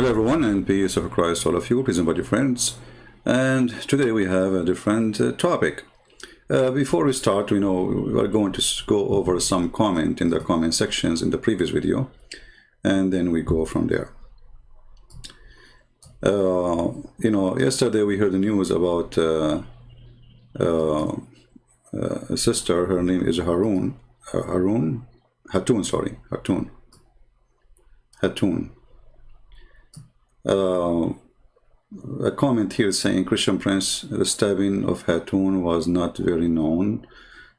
Hello everyone, and peace of Christ all of you, peace and body friends. And today we have a different topic. Before we start, we are going to go over some comment in the comment sections in the previous video, and then we go from there. Yesterday we heard the news about a sister. Her name is Hatun. A comment here saying, Christian Prince, the stabbing of Hatun was not very known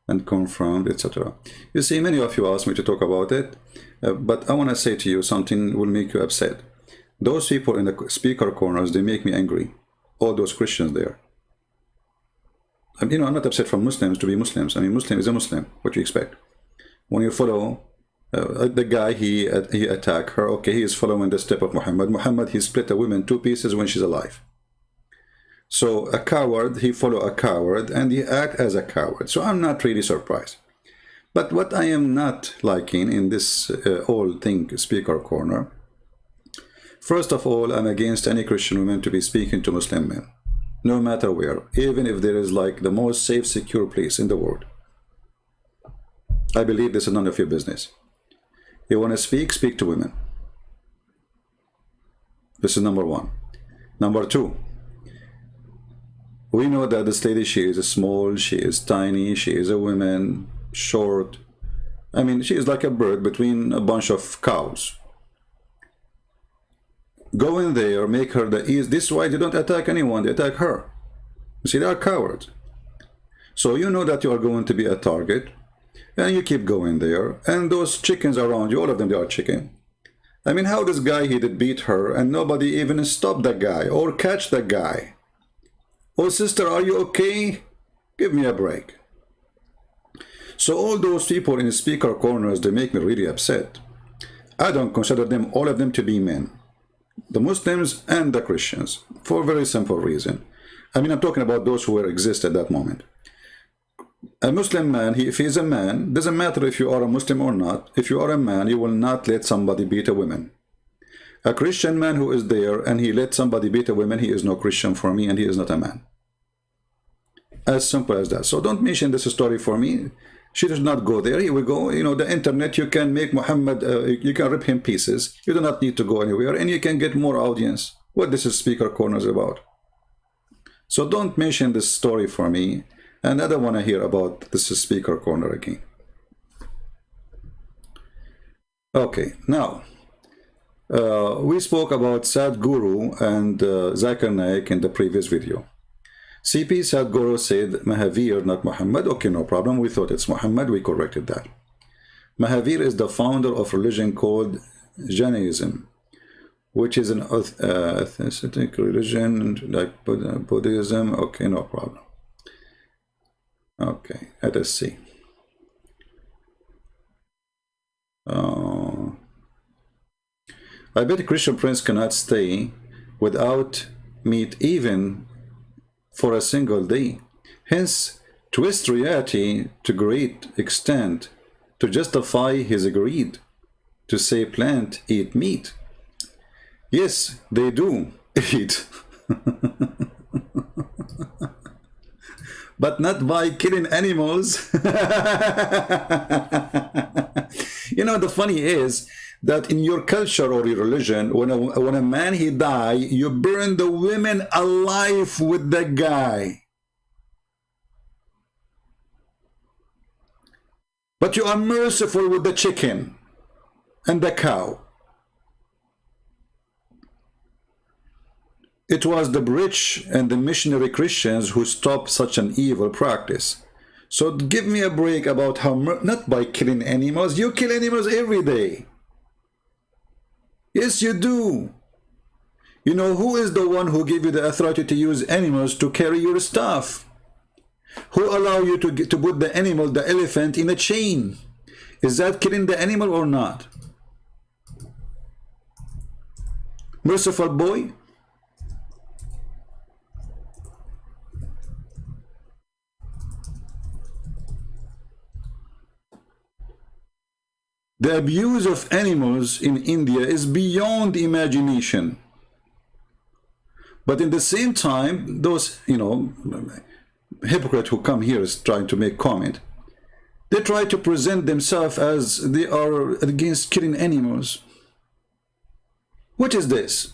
and confirmed, etc. You see, many of you asked me to talk about it, but I want to say to you something will make you upset. Those people in the speaker corners, they make me angry. All those Christians there. I'm not upset for Muslims to be Muslims. I mean, Muslim is a Muslim. What do you expect? When you follow the guy, he attacked her. Okay, he is following the step of Muhammad. Muhammad, he split a woman two pieces when she's alive. So a coward, he follow a coward, and he act as a coward. So I'm not really surprised. But what I am not liking in this whole thing, speaker corner, first of all, I'm against any Christian woman to be speaking to Muslim men, no matter where, even if there is like the most safe, secure place in the world. I believe this is none of your business. You want to speak to women. This is number one. Number two, we know that this lady, she is small, she is tiny, she is a woman, short. I mean, she is like a bird between a bunch of cows. Go in there, make her the ease. This is why they don't attack anyone, they attack her. You see, they are cowards. So you know that you are going to be a target, and you keep going there, and those chickens around you, all of them, they are chicken. I mean, how this guy, he did beat her, and nobody even stopped that guy, or catch that guy. Oh, sister, are you okay? Give me a break. So all those people in the speaker corners, they make me really upset. I don't consider them, all of them, to be men. The Muslims and the Christians, for a very simple reason. I mean, I'm talking about those who exist at that moment. A Muslim man, if he is a man, doesn't matter if you are a Muslim or not. If you are a man, you will not let somebody beat a woman. A Christian man who is there and he let somebody beat a woman, he is no Christian for me, and he is not a man. As simple as that. So don't mention this story for me. She does not go there. Here we go. The internet, you can make Muhammad, you can rip him pieces. You do not need to go anywhere, and you can get more audience. What this is speaker corners about. So don't mention this story for me. And I don't want to hear about this speaker corner again. Okay, now, we spoke about Sadhguru and Zakir Naik in the previous video. CP Sadhguru said Mahavir, not Muhammad. Okay, no problem. We thought it's Muhammad. We corrected that. Mahavir is the founder of a religion called Jainism, which is an atheistic religion like Buddhism. Okay, no problem. Okay, let us see. I bet Christian Prince cannot stay without meat even for a single day. Hence, twist reality to great extent to justify his greed to say plant eat meat. Yes, they do eat. But not by killing animals. The funny is that in your culture or your religion, when a man he die, you burn the women alive with the guy. But you are merciful with the chicken and the cow. It was the rich and the missionary Christians who stopped such an evil practice. So give me a break about how, not by killing animals. You kill animals every day. Yes, you do. Who is the one who gave you the authority to use animals to carry your stuff? Who allow you to put the animal, the elephant, in a chain? Is that killing the animal or not? Merciful boy? The abuse of animals in India is beyond imagination. But in the same time, those, you know, hypocrites who come here is trying to make comment, they try to present themselves as they are against killing animals. What is this?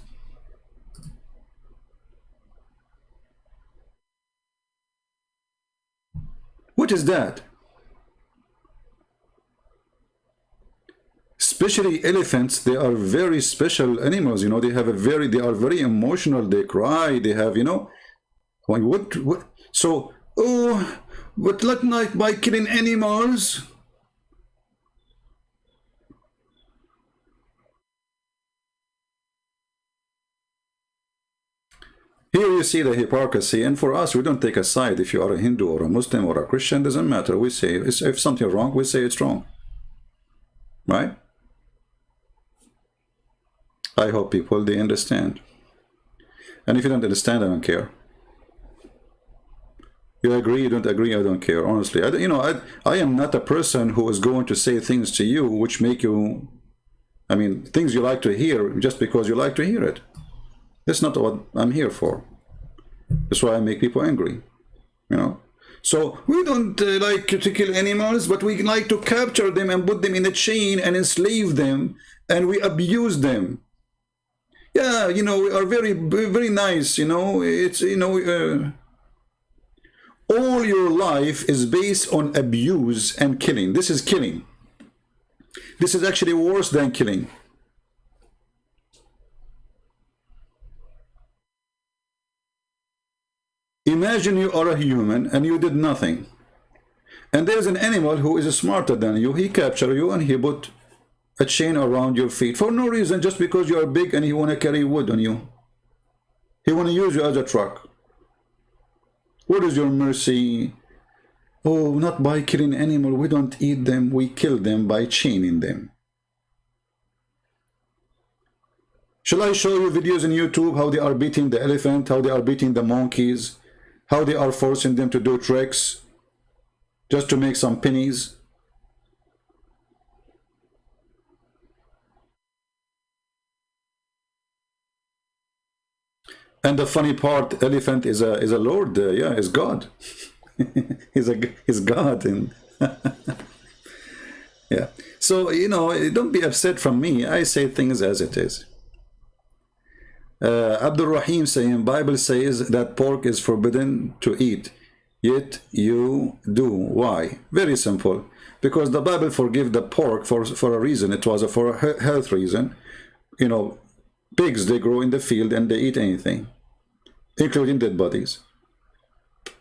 What is that? Especially elephants, they are very special animals, you know, they are very emotional, they cry, they have, you know, what, so, oh, but let not by killing animals. Here you see the hypocrisy, and for us, we don't take a side. If you are a Hindu or a Muslim or a Christian, doesn't matter. We say, if something wrong, we say it's wrong. Right? I hope people, they understand. And if you don't understand, I don't care. You agree, you don't agree, I don't care, honestly. I am not a person who is going to say things to you which make you, I mean, things you like to hear just because you like to hear it. That's not what I'm here for. That's why I make people angry, you know. So we don't like to kill animals, but we like to capture them and put them in a chain and enslave them, and we abuse them. Yeah, you know, we are very, very nice, you know. It's, you know, all your life is based on abuse and killing. This is killing. This is actually worse than killing. Imagine you are a human and you did nothing. And there's an animal who is smarter than you. He captured you and he put a chain around your feet for no reason, just because you are big and he want to carry wood on you. He want to use you as a truck. What is your mercy? Oh, not by killing animal. We don't eat them. We kill them by chaining them. Shall I show you videos on YouTube how they are beating the elephant, how they are beating the monkeys, how they are forcing them to do tricks just to make some pennies? And the funny part, elephant is a lord, yeah, is God. he's God, and yeah. So, you know, don't be upset from me. I say things as it is. Abdul Rahim saying, Bible says that pork is forbidden to eat, yet you do. Why? Very simple. Because the Bible forgive the pork for a reason. It was for a health reason. You know, pigs, they grow in the field and they eat anything, including dead bodies.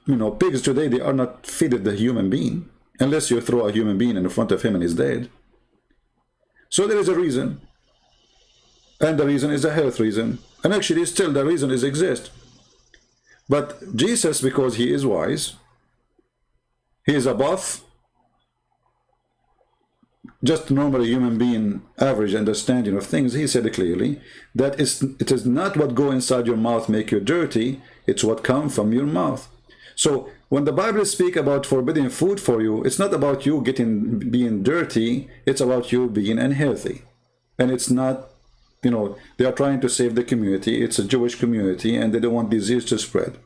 You know, pigs today, they are not feeded the human being, unless you throw a human being in front of him and he's dead. So there is a reason. And the reason is a health reason. And actually, still, the reason is exist. But Jesus, because he is wise, he is above just normal human being, average understanding of things. He said clearly that it is not what go inside your mouth make you dirty, it's what comes from your mouth. So when the Bible speaks about forbidding food for you, it's not about you being dirty, it's about you being unhealthy. And it's not, you know, they are trying to save the community. It's a Jewish community and they don't want disease to spread.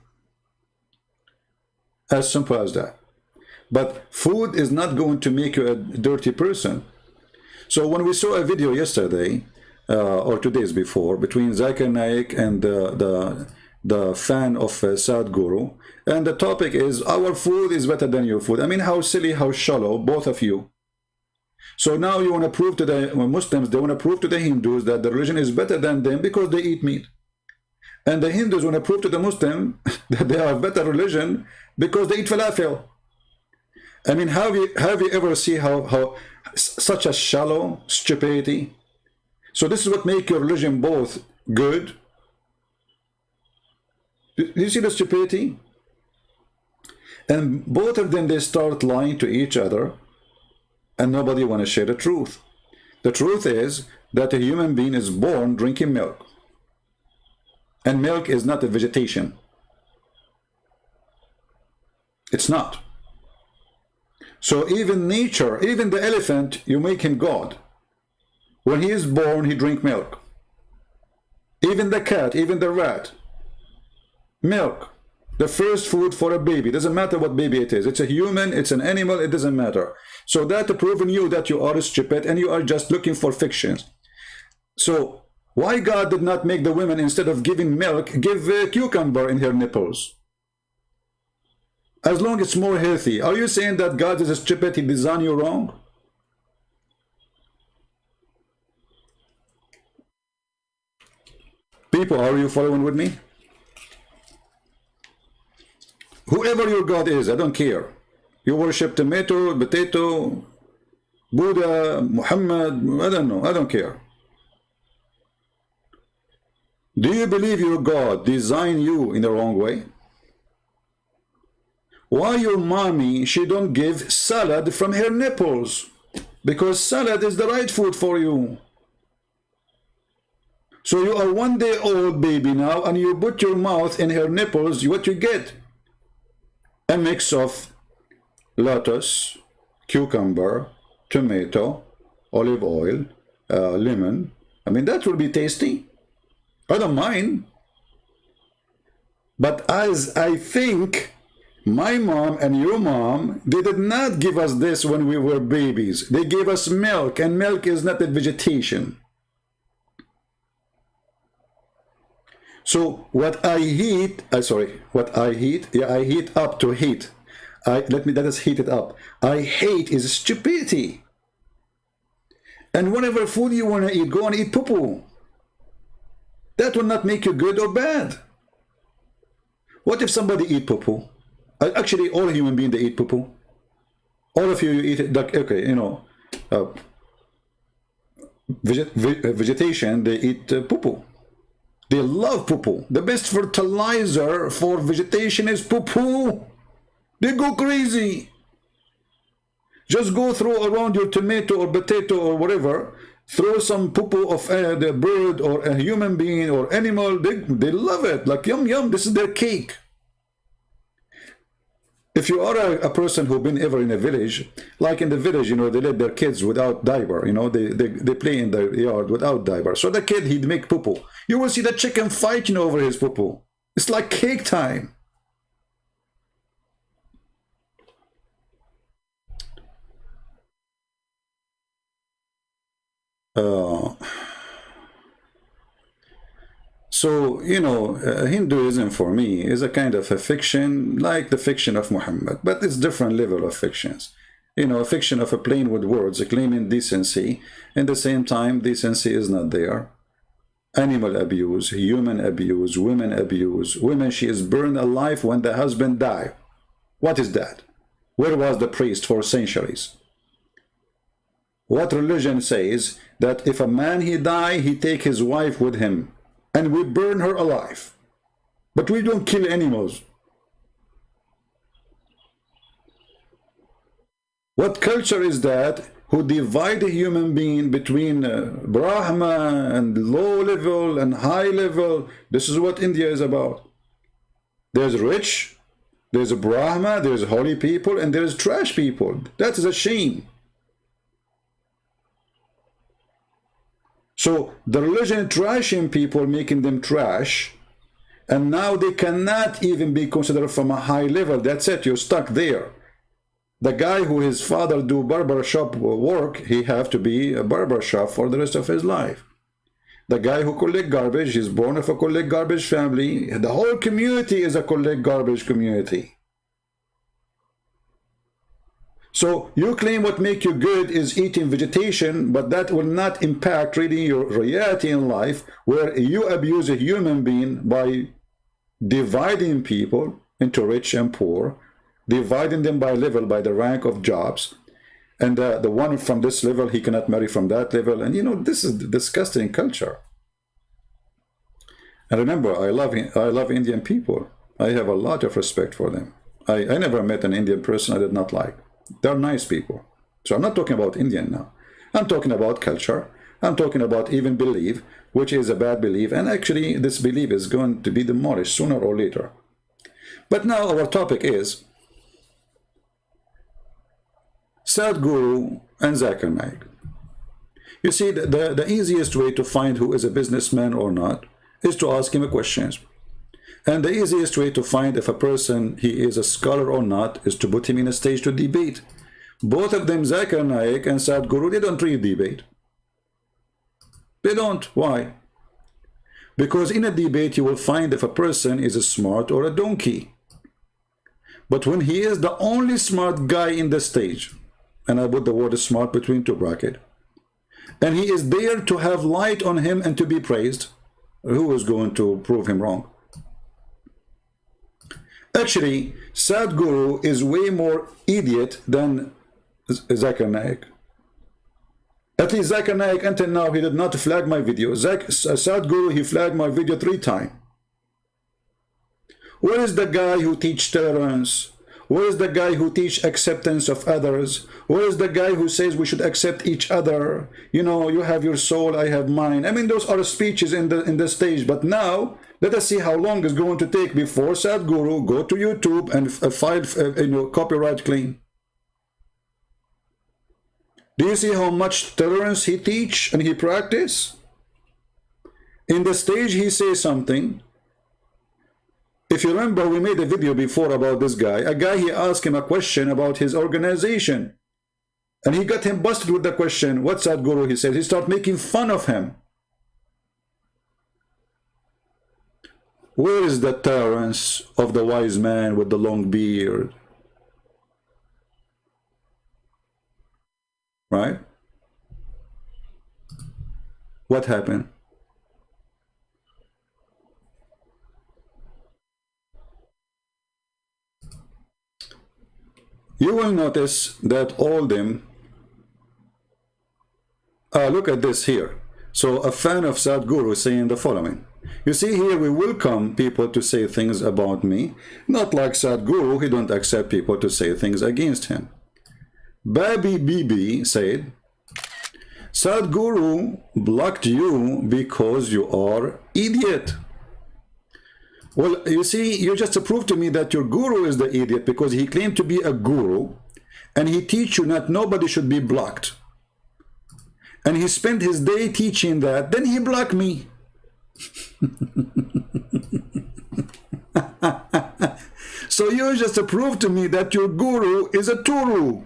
As simple as that. But food is not going to make you a dirty person. So when we saw a video yesterday, or 2 days before, between Zakir Naik and the fan of Sadhguru, and the topic is, our food is better than your food. I mean, how silly, how shallow, both of you. So now you want to prove to the Muslims, they want to prove to the Hindus that the religion is better than them because they eat meat. And the Hindus want to prove to the Muslim that they have better religion because they eat falafel. I mean, have you ever seen how such a shallow stupidity? So this is what makes your religion both good. Do you see the stupidity? And both of them, they start lying to each other, and nobody want to share the truth. The truth is that a human being is born drinking milk. And milk is not a vegetation. It's not. So even nature, even the elephant, you make him God. When he is born, he drink milk. Even the cat, even the rat. Milk. The first food for a baby. Doesn't matter what baby it is. It's a human, it's an animal, it doesn't matter. So that proving you that you are stupid and you are just looking for fictions. So why God did not make the women, instead of giving milk, give a cucumber in her nipples? As long as it's more healthy. Are you saying that God is stupid, he designed you wrong? People, are you following with me? Whoever your God is, I don't care. You worship tomato, potato, Buddha, Muhammad, I don't know, I don't care. Do you believe your God designed you in the wrong way? Why your mommy, she don't give salad from her nipples? Because salad is the right food for you. So you are 1 day old baby now, and you put your mouth in her nipples, what you get? A mix of lettuce, cucumber, tomato, olive oil, lemon. I mean, that will be tasty. I don't mind. But as I think, my mom and your mom, they did not give us this when we were babies. They gave us milk, and milk is not a vegetation. So what I heat, what I heat, yeah, I heat up to heat. Let us heat it up. I hate is stupidity. And whatever food you want to eat, go and eat poo-poo. That will not make you good or bad. What if somebody eat poo-poo? Actually, all human beings, they eat poo-poo. All of you eat it, like, okay, you know, vegetation, they eat poo-poo. They love poo-poo. The best fertilizer for vegetation is poo-poo. They go crazy. Just go throw around your tomato or potato or whatever, throw some poo-poo of the bird or a human being or animal. They love it. Like, yum, yum, this is their cake. If you are a person who been ever in a village, like in the village, you know, they let their kids without diaper, you know, they play in the yard without diaper. So the kid, he'd make poo-poo. You will see the chicken fighting over his poo-poo. It's like cake time. So, you know, Hinduism for me is a kind of a fiction, like the fiction of Muhammad, but it's different level of fictions. You know, a fiction of a plane with words, claiming decency. In the same time, decency is not there. Animal abuse, human abuse, women abuse. Women, she is burned alive when the husband died. What is that? Where was the priest for centuries? What religion says that if a man he die, he take his wife with him, and we burn her alive, but we don't kill animals? What culture is that who divide a human being between Brahma and low level and high level? This is what India is about. There's rich, there's a Brahma, there's holy people, and there's trash people. That is a shame. So the religion trashing people, making them trash, and now they cannot even be considered from a high level. That's it, you're stuck there. The guy who his father do barbershop work, he have to be a barbershop for the rest of his life. The guy who collect garbage, he's born of a collect garbage family. The whole community is a collect garbage community. So you claim what make you good is eating vegetation, but that will not impact really your reality in life, where you abuse a human being by dividing people into rich and poor, dividing them by level, by the rank of jobs, and the one from this level, he cannot marry from that level. And you know, this is disgusting culture. And remember, I love Indian people. I have a lot of respect for them. I never met an Indian person I did not like. They're nice people. So I'm not talking about Indian now. I'm talking about culture. I'm talking about even belief, which is a bad belief. And actually, this belief is going to be demolished sooner or later. But now our topic is Sadhguru and Zakir Naik. You see, the easiest way to find who is a businessman or not is to ask him questions. And the easiest way to find if a person, he is a scholar or not, is to put him in a stage to debate. Both of them, Zakir Naik and Sadhguru, they don't really debate. They don't. Why? Because in a debate you will find if a person is a smart or a donkey. But when he is the only smart guy in the stage, and I put the word smart between two brackets, and he is there to have light on him and to be praised, who is going to prove him wrong? Actually, Sadhguru is way more idiot than Zakir Naik. At least Zakir Naik, until now, he did not flag my video. Sadhguru, he flagged my video 3 times. Where is the guy who teach tolerance? Where is the guy who teach acceptance of others? Where is the guy who says we should accept each other? You know, you have your soul, I have mine. I mean, those are speeches in the stage. But now, let us see how long it's going to take before Sadhguru go to YouTube and file copyright claim. Do you see how much tolerance he teach and he practice? In the stage he says something. If you remember, we made a video before about this guy. A guy, he asked him a question about his organization. And he got him busted with the question. What's Sadhguru? He said. He started making fun of him. Where is the tolerance of the wise man with the long beard? Right? What happened? You will notice that all them, look at this here. So a fan of Sadhguru is saying the following. You see here, we welcome people to say things about me, not like Sadhguru, he don't accept people to say things against him. Babi Bibi said, Sadhguru blocked you because you are idiot. Well, you see, you just proved to me that your guru is the idiot because he claimed to be a guru and he teach you that nobody should be blocked. And he spent his day teaching that, then he blocked me. So you just proved to me that your guru is a turu.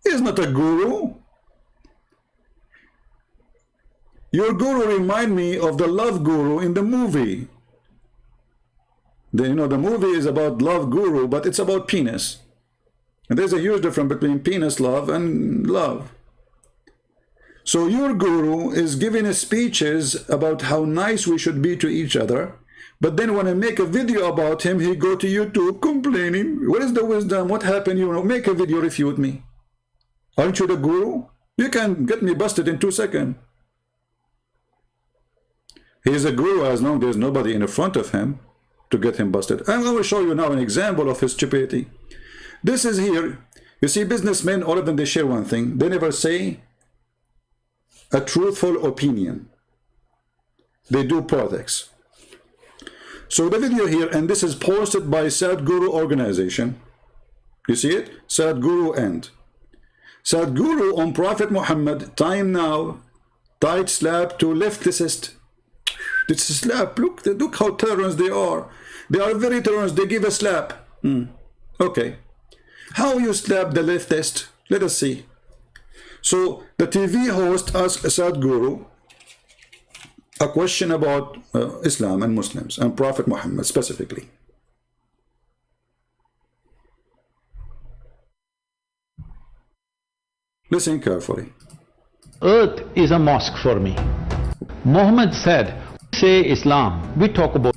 He's not a guru. Your guru remind me of the love guru in the movie. You know, the movie is about love guru, but it's about penis. And there's a huge difference between penis love and love. So your guru is giving us speeches about how nice we should be to each other. But then when I make a video about him, he go to YouTube complaining. What is the wisdom? What happened? You know, make a video, refute me. Aren't you the guru? You can get me busted in 2 seconds. He is a guru as long as there's nobody in front of him to get him busted. I'm going to show you now an example of his stupidity. This is here. You see, businessmen, all of them, they share one thing. They never say a truthful opinion. They do politics. So the video here, and this is posted by Sadhguru organization. You see it? Sadhguru end. Sadhguru on Prophet Muhammad, time now, tight slap to leftist. It's a slap. Look how tolerant they are. They are very tolerant. They give a slap. Okay. How you slap the leftist? Let us see. So the TV host asked Sadhguru a question about Islam and Muslims and Prophet Muhammad specifically. Listen carefully. Earth is a mosque for me. Muhammad said, say Islam, we talk about.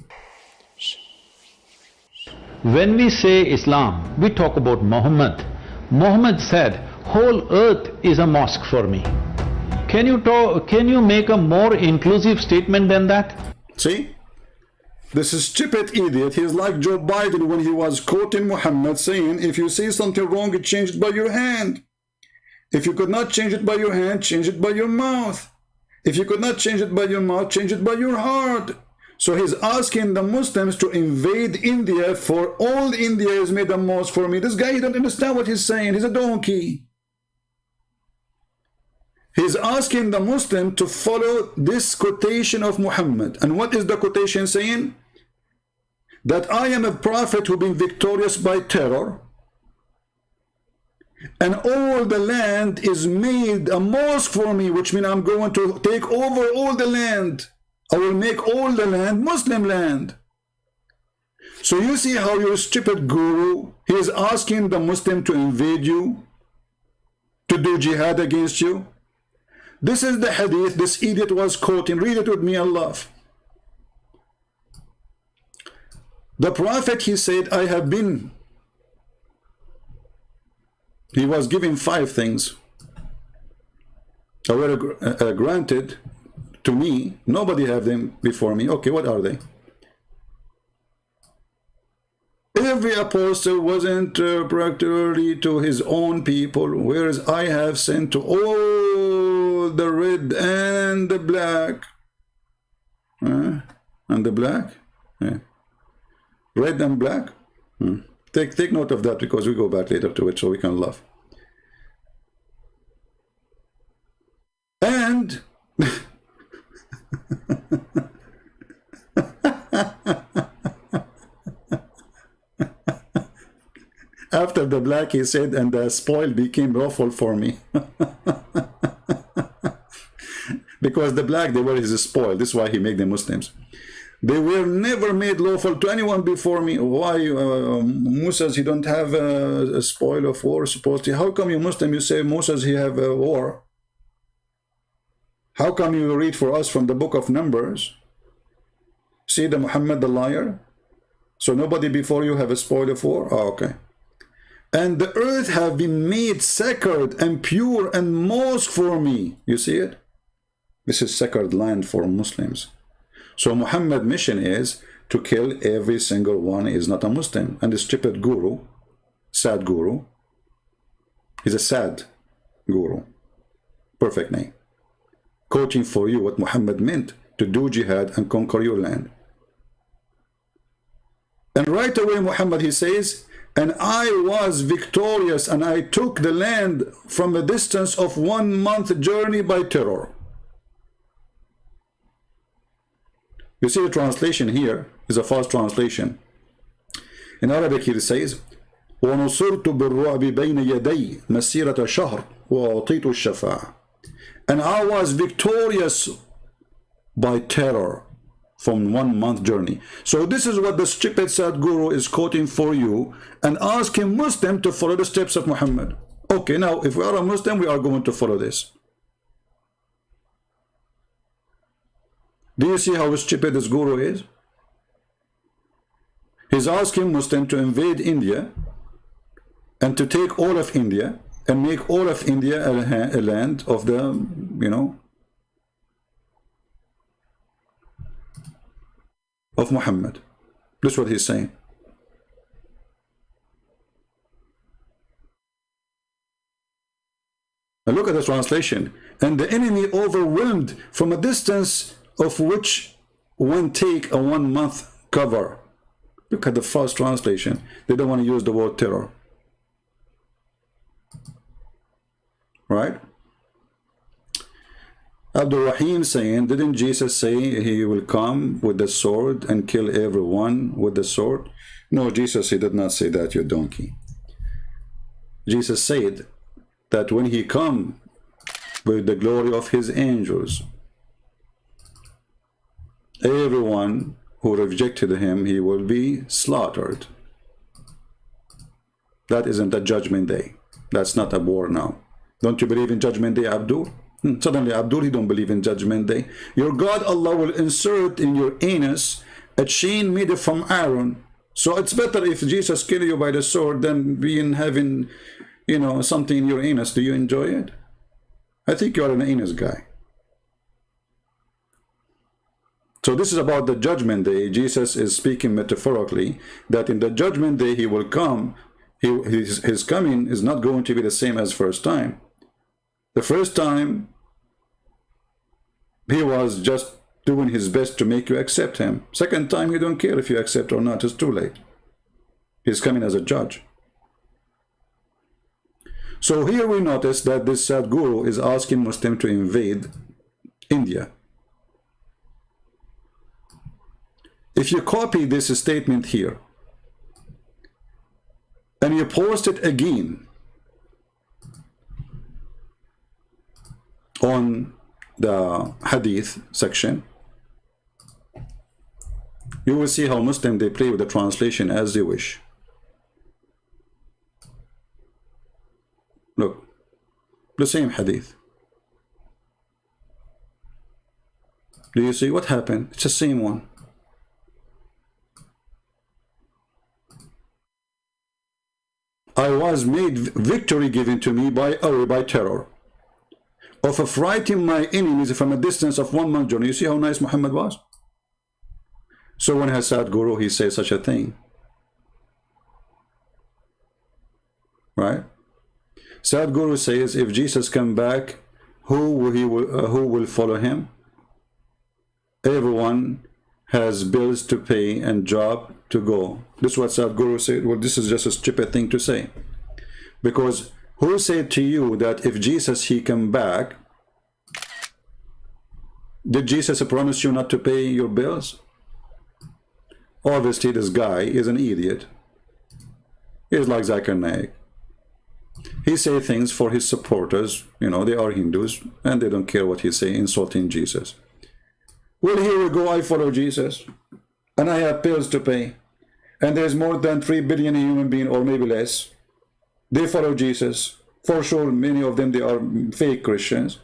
When we say Islam, we talk about Muhammad. Muhammad said, whole earth is a mosque for me. Can you make a more inclusive statement than that? See? This is stupid idiot. He's like Joe Biden when he was quoting Muhammad saying, if you say something wrong, change it by your hand. If you could not change it by your hand, change it by your mouth. If you could not change it by your mouth, change it by your heart. So he's asking the Muslims to invade India, for all India is made a mosque for me. This guy, he don't understand what he's saying. He's a donkey. He's asking the Muslim to follow this quotation of Muhammad. And what is the quotation saying? That I am a prophet who been victorious by terror, and all the land is made a mosque for me, which means I'm going to take over all the land. I will make all the land Muslim land. So you see how your stupid guru, he is asking the Muslim to invade you, to do jihad against you. This is the hadith this idiot was quoting. Read it with me, Allah. The Prophet, he said, I have been. He was given 5 things that were granted to me. Nobody have them before me. Okay, what are they? Every apostle wasn't particularly to his own people, whereas I have sent to all the red and the black. And the black? Yeah. Red and black? Take note of that, because we go back later to it so we can laugh. And after the black, he said, and the spoil became lawful for me. Because the black, they were his spoil. This is why he made them Muslims. They were never made lawful to anyone before me. Why, Moses, he don't have a spoil of war, supposedly? How come you Muslim, you say Moses, he have a war? How come you read for us from the book of Numbers? See the Muhammad the liar? So nobody before you have a spoil of war? Oh, okay. And the earth have been made sacred and pure and mosque for me. You see it? This is sacred land for Muslims. So Muhammad's mission is to kill every single one is not a Muslim. And the stupid guru, Sadhguru, is a sad guru. Perfect name. Quoting for you what Muhammad meant to do jihad and conquer your land. And right away Muhammad, he says, and I was victorious and I took the land from a distance of 1 month journey by terror. You see the translation here is a false translation. In Arabic he says, وَنُصِرْتُ بِالرُّعْبِ بَيْنَ يَدَيْ مَسِيرَةَ شَهْرٍ وَأُعْطِيتُ الشَّفَاعَةَ. And I was victorious by terror from 1 month journey. So this is what the stupid Sadhguru is quoting for you and asking Muslim to follow the steps of Muhammad. Okay, now if we are a Muslim, we are going to follow this. Do you see how stupid this guru is? He's asking Muslim to invade India and to take all of India and make all of India a land of the, you know, of Muhammad. This is what he's saying. And look at the translation. And the enemy overwhelmed from a distance of which one take a 1 month cover. Look at the false translation. They don't want to use the word terror. Right? Abdul Rahim saying, didn't Jesus say he will come with the sword and kill everyone with the sword? No, Jesus, he did not say that, you donkey. Jesus said that when he come with the glory of his angels, everyone who rejected him, he will be slaughtered. That isn't a judgment day. That's not a war now. Don't you believe in judgment day, Abdul? Suddenly, Abdul, you don't believe in judgment day. Your God, Allah, will insert in your anus a chain made from iron. So it's better if Jesus kill you by the sword than being having, you know, something in your anus. Do you enjoy it? I think you're an anus guy. So this is about the judgment day. Jesus is speaking metaphorically that in the judgment day he will come. His coming is not going to be the same as first time. The first time he was just doing his best to make you accept him. Second time he don't care if you accept or not. It's too late. He's coming as a judge. So here we notice that this Sadhguru is asking Muslim to invade India. If you copy this statement here and you post it again on the hadith section, you will see how Muslim they play with the translation as they wish. Look, the same hadith. Do you see what happened? It's the same one. I was made victory given to me by terror, of affrighting my enemies from a distance of 1 month journey. You see how nice Muhammad was? So when has Sadhguru, he says such a thing, right? Sadhguru says, if Jesus come back, who will follow him? Everyone has bills to pay and job to go. This is what Sadhguru said. Well, this is just a stupid thing to say, because who said to you that if Jesus he come back, did Jesus promise you not to pay your bills? Obviously this guy is an idiot. He's like Zakir Naik. He say things for his supporters, you know, they are Hindus and they don't care what he say, insulting Jesus. Well, here we go, I follow Jesus and I have bills to pay, and there's more than 3 billion human beings, or maybe less, they follow Jesus. For sure, many of them, they are fake Christians.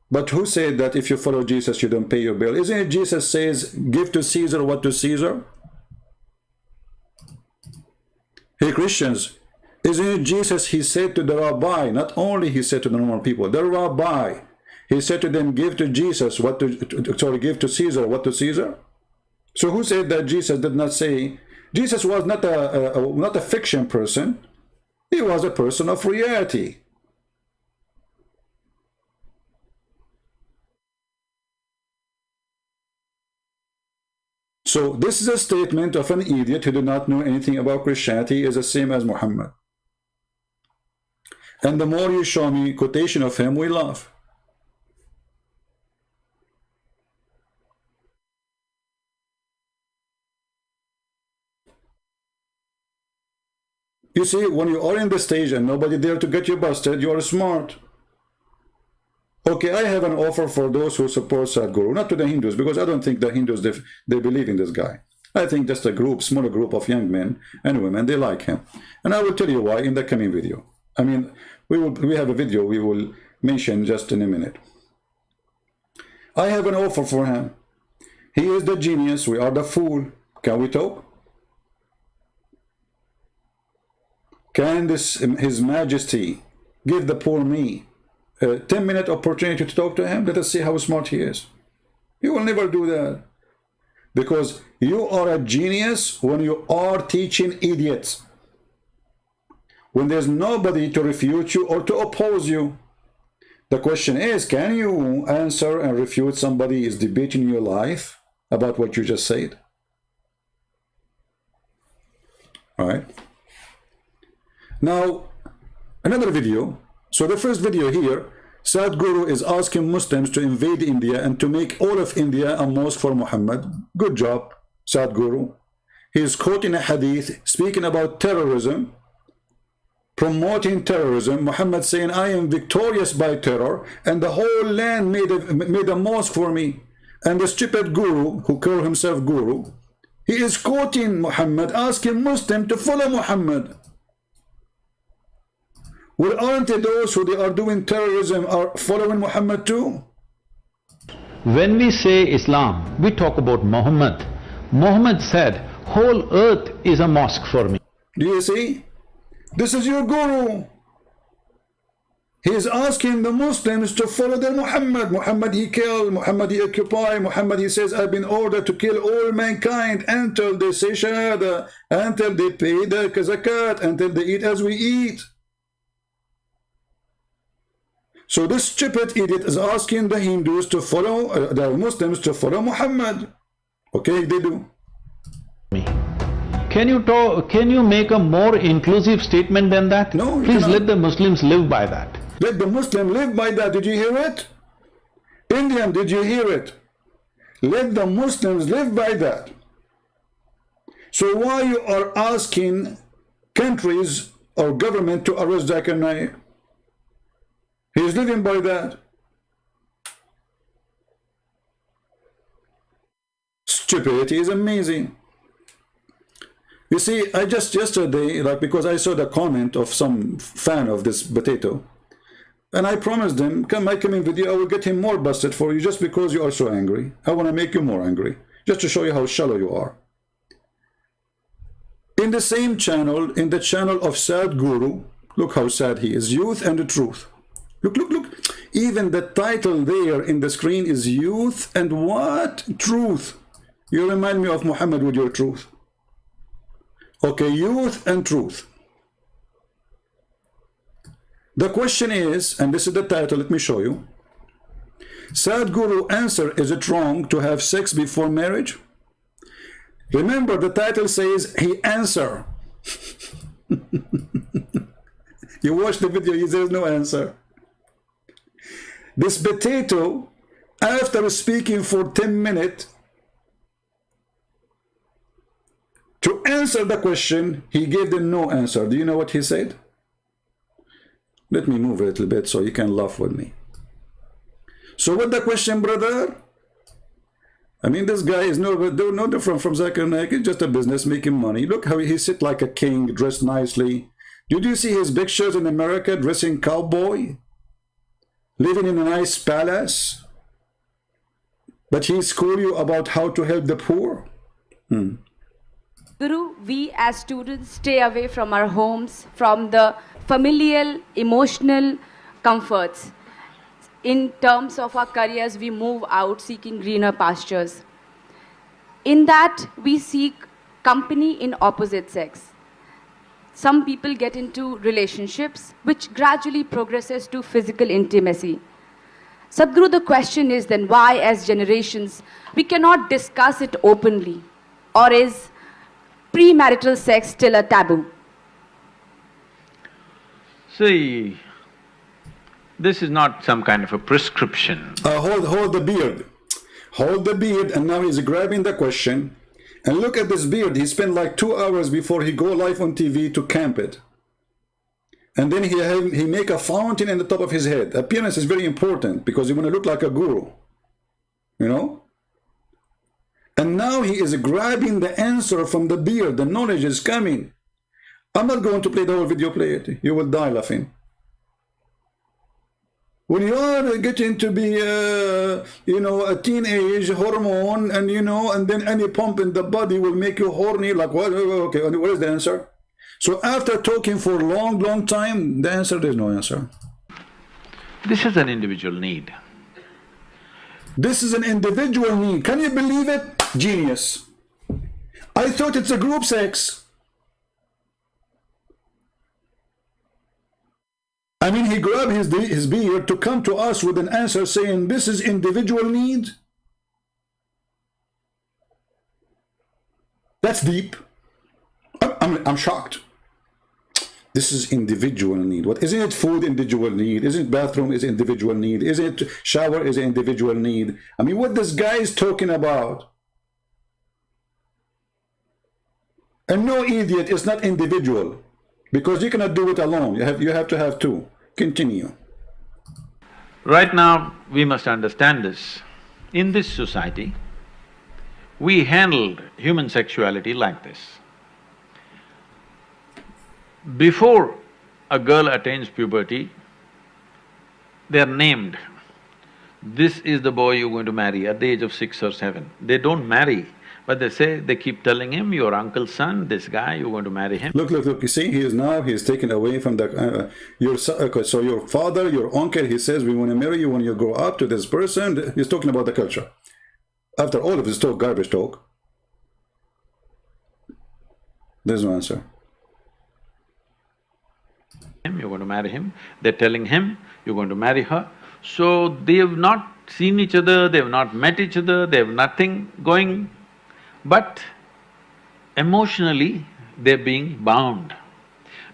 But who said that if you follow Jesus, you don't pay your bill? Isn't it Jesus says, give to Caesar what to Caesar? Hey Christians, isn't it Jesus, he said to the rabbi, not only he said to the normal people, the rabbi, he said to them, give to Jesus what to, give to Caesar what to Caesar? So who said that Jesus did not say? Jesus was not a fiction person. He was a person of reality. So this is a statement of an idiot who did not know anything about Christianity, is the same as Muhammad. And the more you show me quotation of him, we laugh. You see, when you are in the stage and nobody there to get you busted, you are smart. Okay, I have an offer for those who support Sadhguru, not to the Hindus, because I don't think the Hindus, they believe in this guy. I think just a group, smaller group of young men and women, they like him. And I will tell you why in the coming video. I mean, we have a video we will mention just in a minute. I have an offer for him. He is the genius, we are the fool. Can we talk? Can His Majesty give the poor me a 10-minute opportunity to talk to him? Let us see how smart he is. He will never do that. Because you are a genius when you are teaching idiots. When there's nobody to refute you or to oppose you. The question is, can you answer and refute somebody who is debating your life about what you just said? All right. Now, another video. So the first video here, Sadhguru is asking Muslims to invade India and to make all of India a mosque for Muhammad. Good job, Sadhguru. He is quoting a hadith, speaking about terrorism, promoting terrorism. Muhammad saying, I am victorious by terror, and the whole land made a mosque for me. And the stupid guru, who called himself guru, he is quoting Muhammad, asking Muslims to follow Muhammad. Well, aren't those who they are doing terrorism are following Muhammad too? When we say Islam, we talk about Muhammad. Muhammad said, whole earth is a mosque for me. Do you see? This is your guru. He is asking the Muslims to follow their Muhammad. Muhammad he killed, Muhammad he occupied, Muhammad he says, I've been ordered to kill all mankind until they say Shahada, until they pay the zakat, until they eat as we eat. So this stupid idiot is asking the Hindus to follow, the Muslims to follow Muhammad. Okay, they do. Can you make a more inclusive statement than that? No, you Please cannot. let the Muslims live by that. Let the Muslim live by that. Did you hear it? Indian, did you hear it? Let the Muslims live by that. So why you are asking countries or government to arrest Zakir Naik? He is living by that. Stupidity is amazing. You see, I just yesterday, like, because I saw the comment of some fan of this potato, and I promised him, my coming video, I will get him more busted for you just because you are so angry. I want to make you more angry, just to show you how shallow you are. In the same channel, in the channel of Sadhguru, look how sad he is, Youth and the Truth. Look, look, look. Even the title there in the screen is Youth and what? Truth. You remind me of Muhammad with your truth. Okay, Youth and Truth. The question is, and this is the title, let me show you. Sadhguru answer, is it wrong to have sex before marriage? Remember, the title says he answer. You watch the video, there's no answer. This potato, after speaking for 10 minutes, to answer the question, he gave them no answer. Do you know what he said? Let me move a little bit so you can laugh with me. So what the question, brother? I mean, this guy is no different from Zakir Naik. He's just a business making money. Look how he sit like a king, dressed nicely. Did you see his pictures in America dressing cowboy? Living in a nice palace? But he school you about how to help the poor? Guru, we as students stay away from our homes, from the familial, emotional comforts. In terms of our careers, we move out seeking greener pastures. In that, we seek company in opposite sex. Some people get into relationships which gradually progresses to physical intimacy. Sadhguru, the question is then why as generations we cannot discuss it openly, or is premarital sex still a taboo? See, this is not some kind of a prescription. Hold the beard. Hold the beard, and now he's grabbing the question. And look at this beard. He spent like 2 hours before he go live on TV to camp it. And then he make a fountain in the top of his head. Appearance is very important because you want to look like a guru. You know? And now he is grabbing the answer from the beard. The knowledge is coming. I'm not going to play the whole video, play it. You will die laughing. When you are getting to be, you know, a teenage hormone, and you know, and then any pump in the body will make you horny. Like what? Okay, what is the answer? So after talking for a long time, the answer, there's no answer. This is an individual need. This is an individual need. Can you believe it? Genius. I thought it's a group sex. I mean, he grabbed his beard to come to us with an answer saying this is individual need. That's deep. I'm shocked. This is individual need. What isn't it? Food individual need. Isn't bathroom is individual need? Isn't shower is individual need? I mean, what this guy is talking about? And no, idiot, it's not individual. Because you cannot do it alone. You have to have two. Continue. Right now, we must understand this. In this society, we handled human sexuality like this. Before a girl attains puberty, they are named. This is the boy you're going to marry at the age of 6 or 7. They don't marry. But they keep telling him, your uncle's son, this guy, you're going to marry him. Look, you see, he's taken away from the, so your father, your uncle, he says, we want to marry you when you grow up to this person. He's talking about the culture. After all of his talk, garbage talk, there's no answer. You're going to marry him, they're telling him, you're going to marry her. So they have not seen each other, they have not met each other, they have nothing going. But emotionally they're being bound.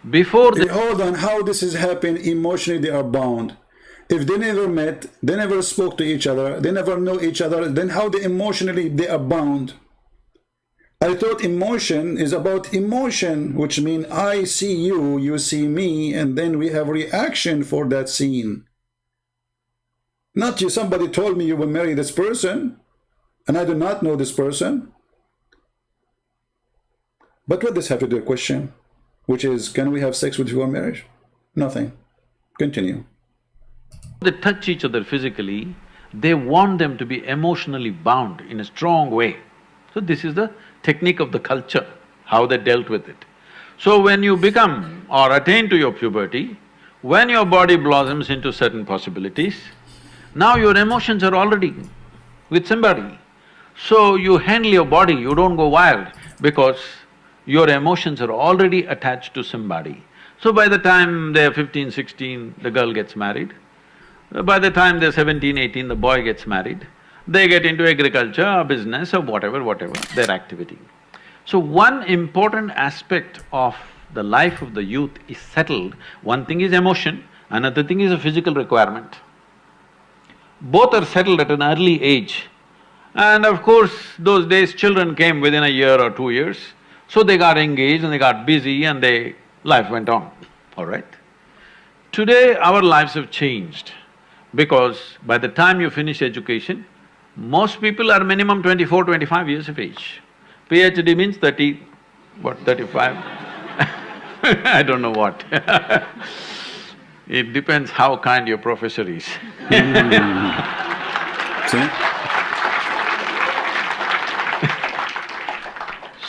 Before they… Hold on, how this is happening? Emotionally they are bound. If they never met, they never spoke to each other, they never know each other, then how emotionally they are bound? I thought emotion is about emotion, which means I see you, you see me, and then we have reaction for that scene. Not you, somebody told me you will marry this person, and I do not know this person. But what does have to do with the question, which is, can we have sex before marriage? Nothing. Continue. They touch each other physically, they want them to be emotionally bound in a strong way. So this is the technique of the culture, how they dealt with it. So when you become or attain to your puberty, when your body blossoms into certain possibilities, now your emotions are already with somebody. So you handle your body, you don't go wild because your emotions are already attached to somebody. So by the time they're 15, 16, the girl gets married. By the time they're 17, 18, the boy gets married. They get into agriculture or business or whatever, their activity. So one important aspect of the life of the youth is settled. One thing is emotion, another thing is a physical requirement. Both are settled at an early age. And of course, those days children came within a year or 2 years, so they got engaged and they got busy and life went on, all right? Today, our lives have changed because by the time you finish education, most people are minimum 24, 25 years of age. PhD means 35? I don't know what It depends how kind your professor is. See?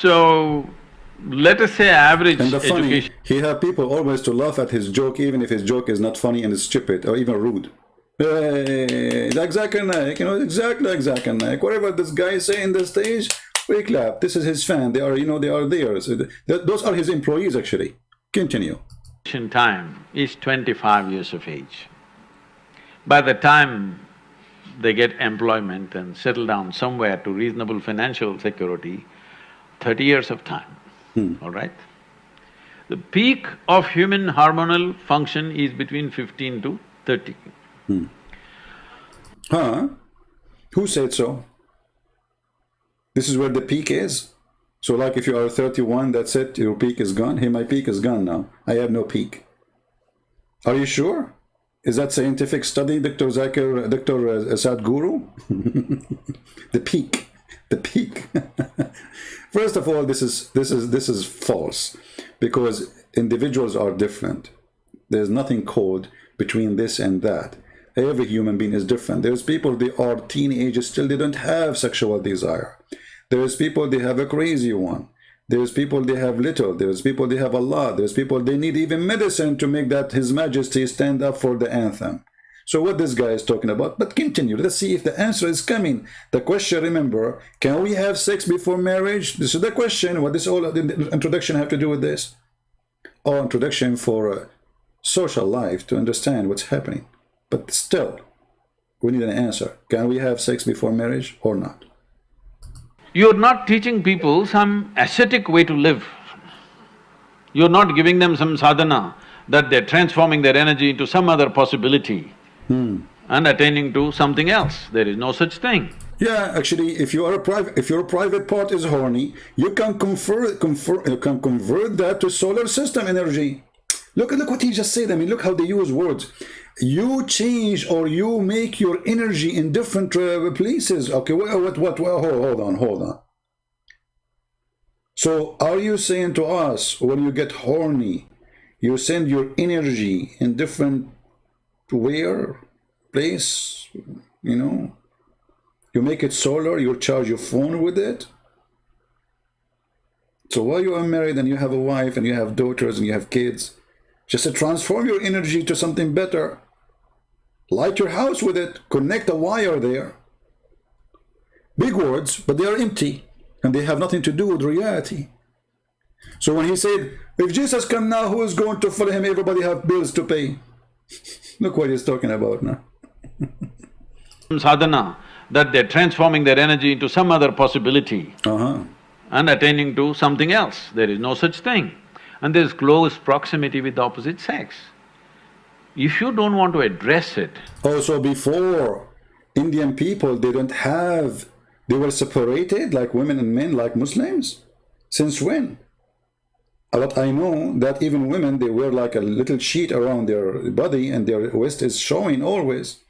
So, let us say average And the funny, education… he have people always to laugh at his joke, even if his joke is not funny and is stupid or even rude. Hey, like Zakir Naik, exactly like Zakir Naik. Whatever this guy say in the stage, we clap. This is his fan. They are, they are there. So those are his employees, actually. Continue. Time is 25 years of age. By the time they get employment and settle down somewhere to reasonable financial security, 30 years of time, all right? The peak of human hormonal function is between 15 to 30. Huh? Who said so? This is where the peak is? So like if you are 31, that's it, your peak is gone? Hey, my peak is gone now. I have no peak. Are you sure? Is that scientific study, Dr. Sadhguru? The peak, the peak. First of all, this is false, because individuals are different. There's nothing called between this and that. Every human being is different. There's people, they are teenagers still, they don't have sexual desire. There's people, they have a crazy one. There's people, they have little. There's people, they have a lot. There's people, they need even medicine to make that His Majesty stand up for the anthem. So what this guy is talking about, but continue, let's see if the answer is coming. The question, remember, can we have sex before marriage? This is the question. What does all the introduction have to do with this? Oh, introduction for social life, to understand what's happening. But still, we need an answer. Can we have sex before marriage or not? You're not teaching people some ascetic way to live. You're not giving them some sadhana that they're transforming their energy into some other possibility and attaining to something else. There is no such thing. Yeah, actually, if your private part is horny, you can convert that to solar system energy. Look what he just said. I mean, look how they use words. You change or you make your energy in different places. Okay, hold on. So are you saying to us, when you get horny, you send your energy in different place, you make it solar, you charge your phone with it? So while you are married and you have a wife and you have daughters and you have kids, just to transform your energy to something better. Light your house with it, connect a wire there. Big words, but they are empty, and they have nothing to do with reality. So when he said, if Jesus come now, who is going to follow him? Everybody have bills to pay. Look what he's talking about now. Sadhana, that they're transforming their energy into some other possibility. and attaining to something else. There is no such thing. And there's close proximity with the opposite sex. If you don't want to address it… Oh, so before, Indian people didn't have… they were separated like women and men, like Muslims? Since when? But I know that even women, they wear like a little sheet around their body and their waist is showing always.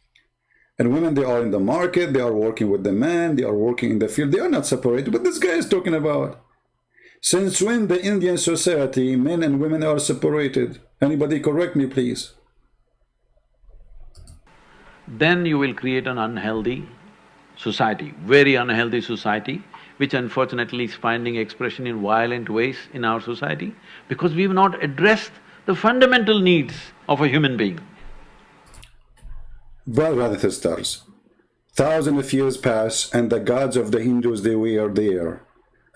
And women, they are in the market, they are working with the man, they are working in the field, they are not separated. But this guy is talking about, since when the Indian society, men and women are separated? Anybody correct me, please? Then you will create an unhealthy society, very unhealthy society, which unfortunately is finding expression in violent ways in our society, because we've not addressed the fundamental needs of a human being. Brothers and sisters, thousands of years pass and the gods of the Hindus, they were there,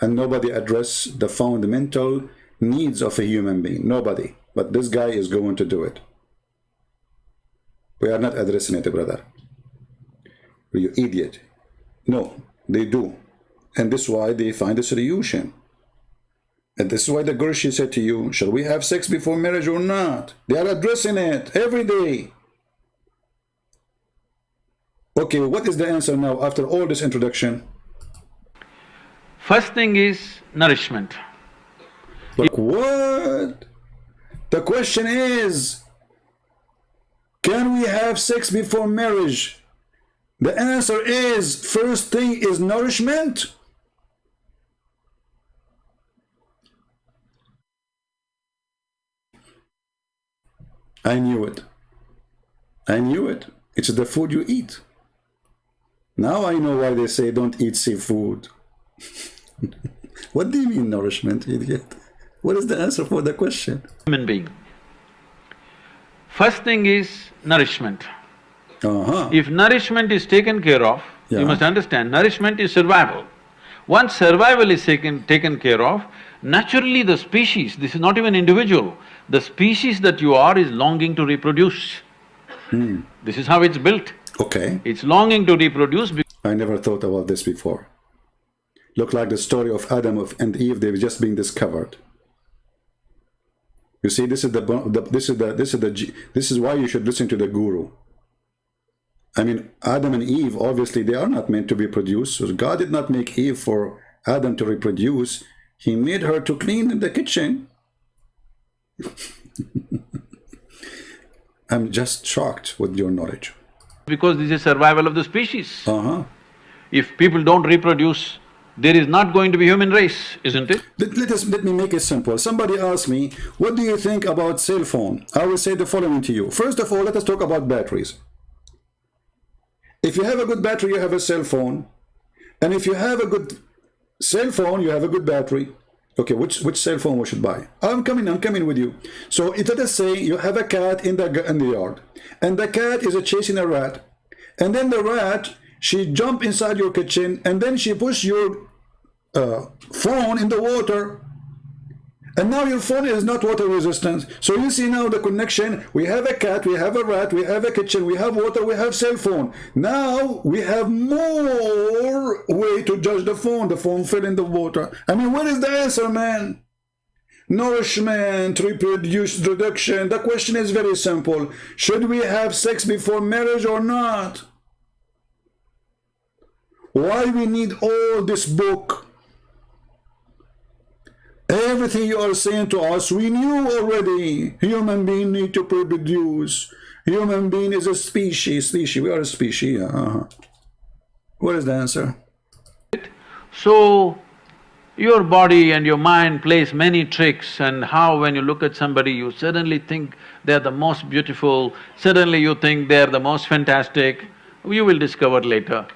and nobody addressed the fundamental needs of a human being, nobody. But this guy is going to do it. We are not addressing it, brother. You idiot. No, they do. And this is why they find a solution. And this is why the girl, she said to you, shall we have sex before marriage or not? They are addressing it every day. Okay, what is the answer now after all this introduction? First thing is nourishment. Like what? The question is, can we have sex before marriage? The answer is, first thing is nourishment. I knew it. I knew it. It's the food you eat. Now I know why they say don't eat seafood. What do you mean nourishment, idiot? What is the answer for the question? Human being. First thing is nourishment. If nourishment is taken care of, you must understand, nourishment is survival. Once survival is taken care of, naturally the species, this is not even individual, the species that you are is longing to reproduce. This is how it's built. Okay. It's longing to reproduce. I never thought about this before. Look like the story of Adam and Eve, they've just been discovered. You see, this is why you should listen to the guru. I mean, Adam and Eve, obviously, they are not meant to be produced. So God did not make Eve for Adam to reproduce. He made her to clean in the kitchen. I'm just shocked with your knowledge. Because this is survival of the species. If people don't reproduce, there is not going to be human race, isn't it? Let me make it simple. Somebody asked me, what do you think about cell phone? I will say the following to you. First of all, let us talk about batteries. If you have a good battery, you have a cell phone. And if you have a good cell phone, you have a good battery. Okay, which cell phone we should buy? I'm coming with you. So let us say you have a cat in the yard, and the cat is chasing a rat, and then the rat, she jump inside your kitchen, and then she push your phone in the water, and now your phone is not water resistant. So you see now the connection. We have a cat, we have a rat, we have a kitchen, we have water, we have cell phone. Now we have more way to judge the phone. The phone fell in the water. I mean, what is the answer, man? Nourishment, reproduction. The question is very simple. Should we have sex before marriage or not? Why we need all this book? Everything you are saying to us, we knew already. Human being need to reproduce. Human being is a species. We are a species. What is the answer? So, your body and your mind plays many tricks, and how when you look at somebody, you suddenly think they're the most beautiful, suddenly you think they're the most fantastic. You will discover later.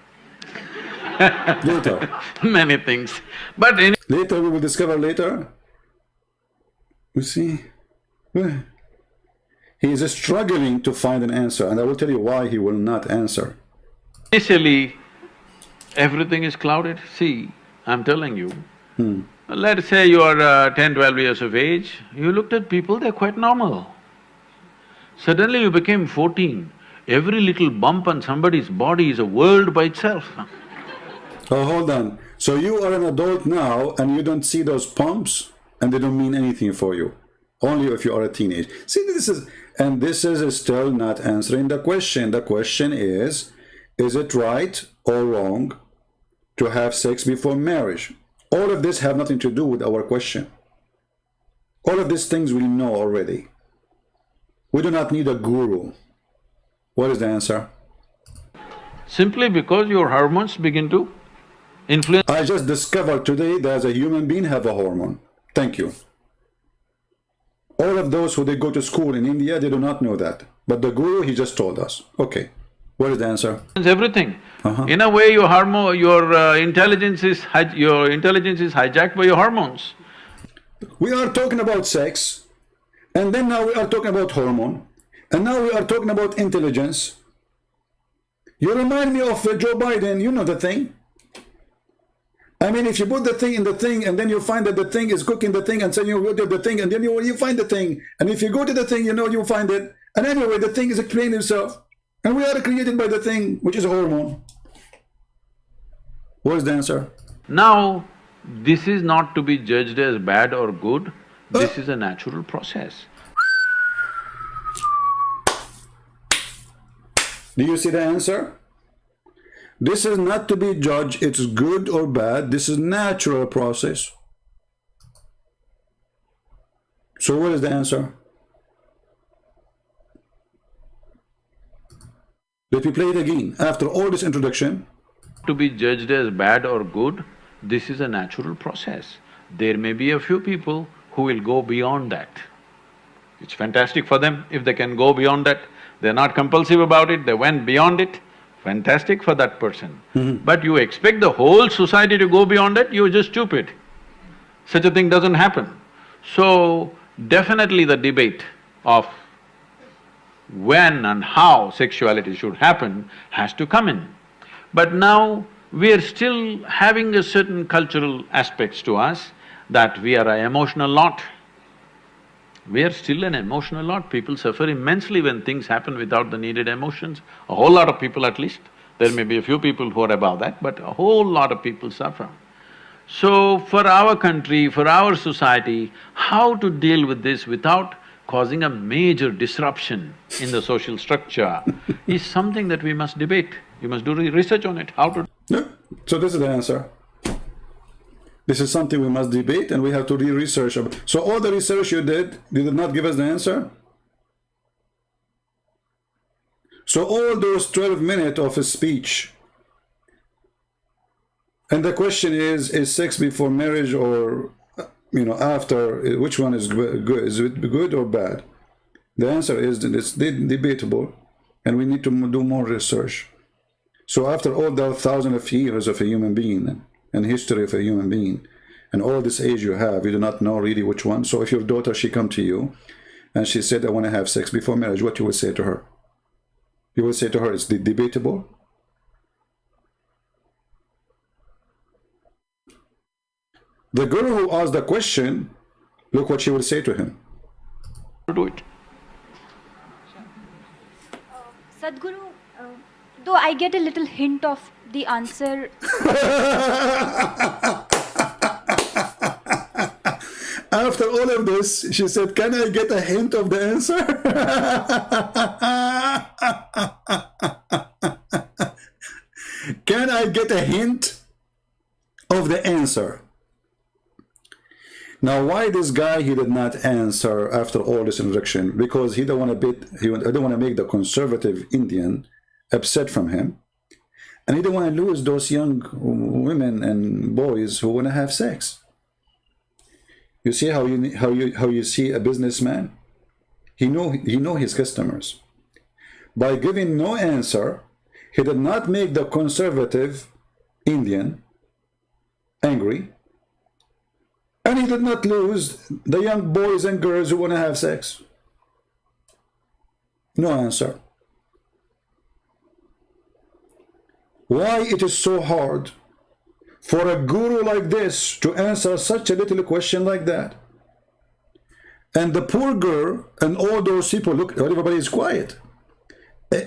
Later. Many things. But later we will discover later. You see? He is struggling to find an answer, and I will tell you why he will not answer. initially, everything is clouded. See, I'm telling you, let's say you are 10, 12 years of age, you looked at people, they're quite normal. Suddenly you became 14, every little bump on somebody's body is a world by itself. Oh, hold on. So you are an adult now and you don't see those pumps and they don't mean anything for you. Only if you are a teenager. See, this is still not answering the question. The question is it right or wrong to have sex before marriage? All of this have nothing to do with our question. All of these things we know already. We do not need a guru. What is the answer? Simply because your hormones begin to influence. I just discovered today that as a human being have a hormone. Thank you. All of those who they go to school in India, they do not know that. But the guru, he just told us. Okay, what is the answer? Everything. In a way, your hormone, your intelligence is hijacked by your hormones. We are talking about sex, and then now we are talking about hormone, and now we are talking about intelligence. You remind me of Joe Biden, you know the thing. I mean, if you put the thing in the thing, and then you find that the thing is cooking the thing, and so you go to the thing, and then you find the thing, and if you go to the thing, you know you find it, and anyway, the thing is explaining itself, and we are created by the thing, which is a hormone. What is the answer? Now, this is not to be judged as bad or good, this is a natural process. Do you see the answer? This is not to be judged, it's good or bad, this is natural process. So what is the answer? Let me play it again. After all this introduction. To be judged as bad or good, this is a natural process. There may be a few people who will go beyond that. It's fantastic for them if they can go beyond that. They're not compulsive about it, they went beyond it. Fantastic for that person. But you expect the whole society to go beyond that, you're just stupid. Such a thing doesn't happen. So, definitely the debate of when and how sexuality should happen has to come in. But now, we are still having a certain cultural aspects to us that we are an emotional lot. We are still an emotional lot. People suffer immensely when things happen without the needed emotions. A whole lot of people at least. There may be a few people who are above that, but a whole lot of people suffer. So, for our country, for our society, how to deal with this without causing a major disruption in the social structure is something that we must debate. We must do research on it, how to… No. So this is the answer. This is something we must debate and we have to research. So all the research you did not give us the answer? So all those 12 minutes of a speech, and the question is sex before marriage or, after, which one is good? Is it good or bad? The answer is that it's debatable and we need to do more research. So after all the thousands of years of a human being, and history of a human being, and all this age you have, you do not know really which one. So if your daughter, she come to you, and she said, I want to have sex before marriage, what you would say to her? You would say to her, it's debatable? The girl who asked the question, look what she will say to him. do it. Sadhguru, though I get a little hint of the answer… After all of this, she said, can I get a hint of the answer? Can I get a hint of the answer? Now, why this guy, he did not answer after all this introduction? Because he don't want to make the conservative Indian upset from him. And he don't want to lose those young women and boys who want to have sex. You see how you see a businessman? He know his customers. By giving no answer, he did not make the conservative Indian angry, and he did not lose the young boys and girls who want to have sex. No answer. Why it is so hard for a guru like this to answer such a little question like that? And the poor girl and all those people, look, everybody is quiet.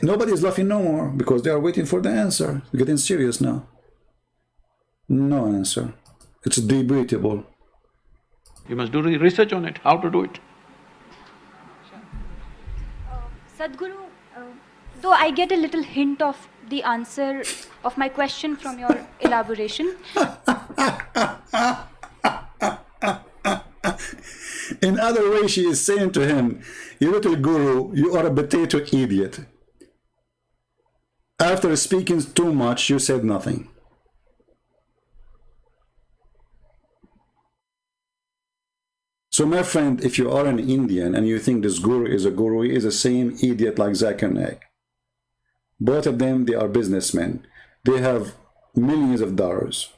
Nobody is laughing no more because they are waiting for the answer. Getting serious now. No answer. It's debatable. You must do research on it, how to do it. Sadhguru, though I get a little hint of the answer of my question from your elaboration. In other way, she is saying to him, you little guru, you are a potato idiot. After speaking too much, you said nothing. So my friend, if you are an Indian and you think this guru is a guru, he is the same idiot like Zakir Naik. Both of them, they are businessmen. They have millions of dollars,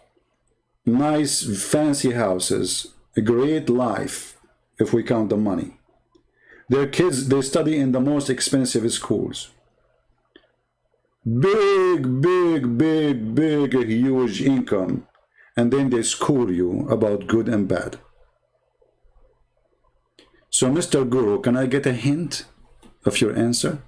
nice fancy houses, a great life if we count the money. Their kids, they study in the most expensive schools. Big, huge income. And then they school you about good and bad. So, Mr. Guru, can I get a hint of your answer?